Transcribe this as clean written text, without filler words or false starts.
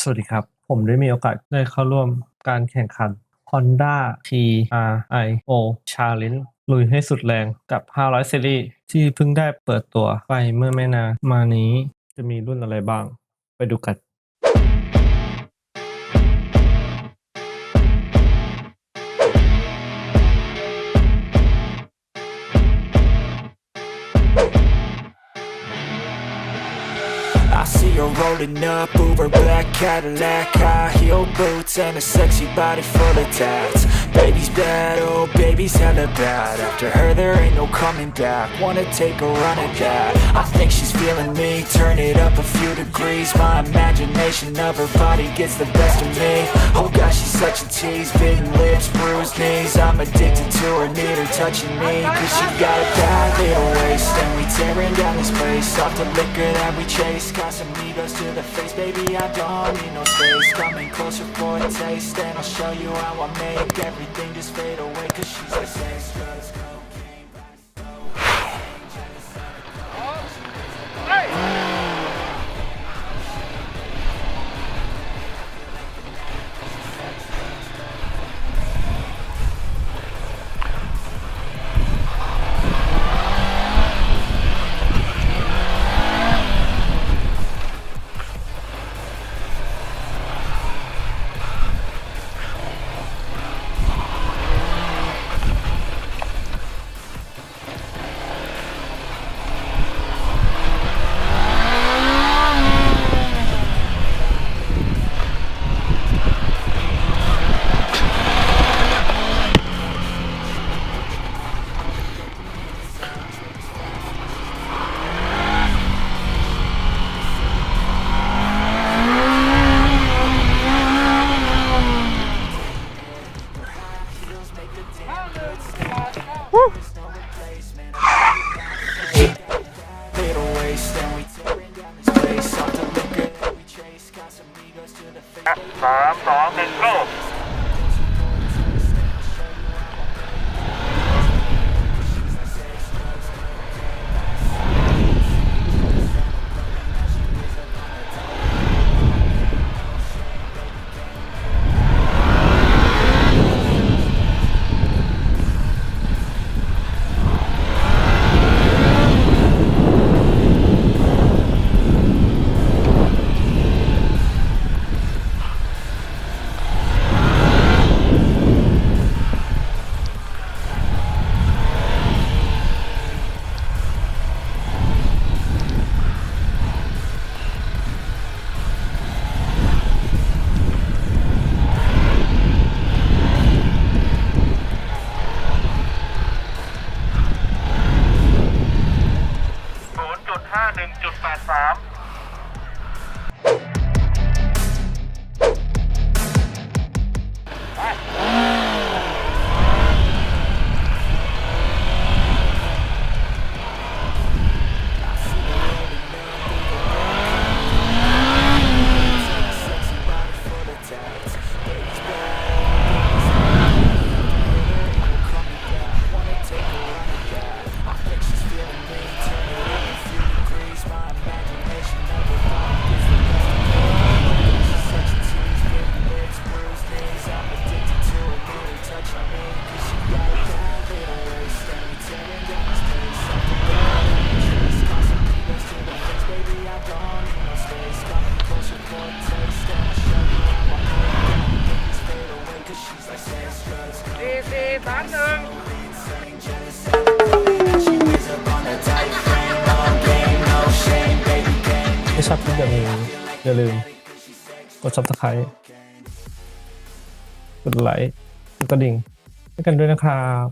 วัสดีครับผมได้มีโอกาสได้เข้าร่วมการแข่งขัน Honda TRIO Challenge ลุยให้สุดแรงกับ500ซีรีส์ที่เพิ่งได้เปิดตัวไปเมื่อไม่นานมานี้จะมีรุ่นอะไรบ้างไปดูกัน I see her rolling up, Uber black Cadillac, high heel boots and a sexy body full of tats. Baby's bad, oh baby's hella bad. After her there ain't no coming back. Wanna take a run at that? I think she's feeling me. Turn it up a few degrees. My imagination of her body gets the best of me. Oh gosh, she's such a tease. Big lips, bruised knees. I'm addicted to her, need her touching me. Cause she got a bad little waist, and we tearing down this place. Off the liquor that we chase. Casamigos to the face, baby, I don't need no space. Coming closer for a taste, and I'll show you how I make everything just fade away. Cause she's like sex, drugs, cocaine, vice. 3 2 1 go1.83ถ้าชอบคลิปแบบนี้อย่าลืมกด subscribe กดไลค์กดกระดิ่งให้กันด้วยนะครับ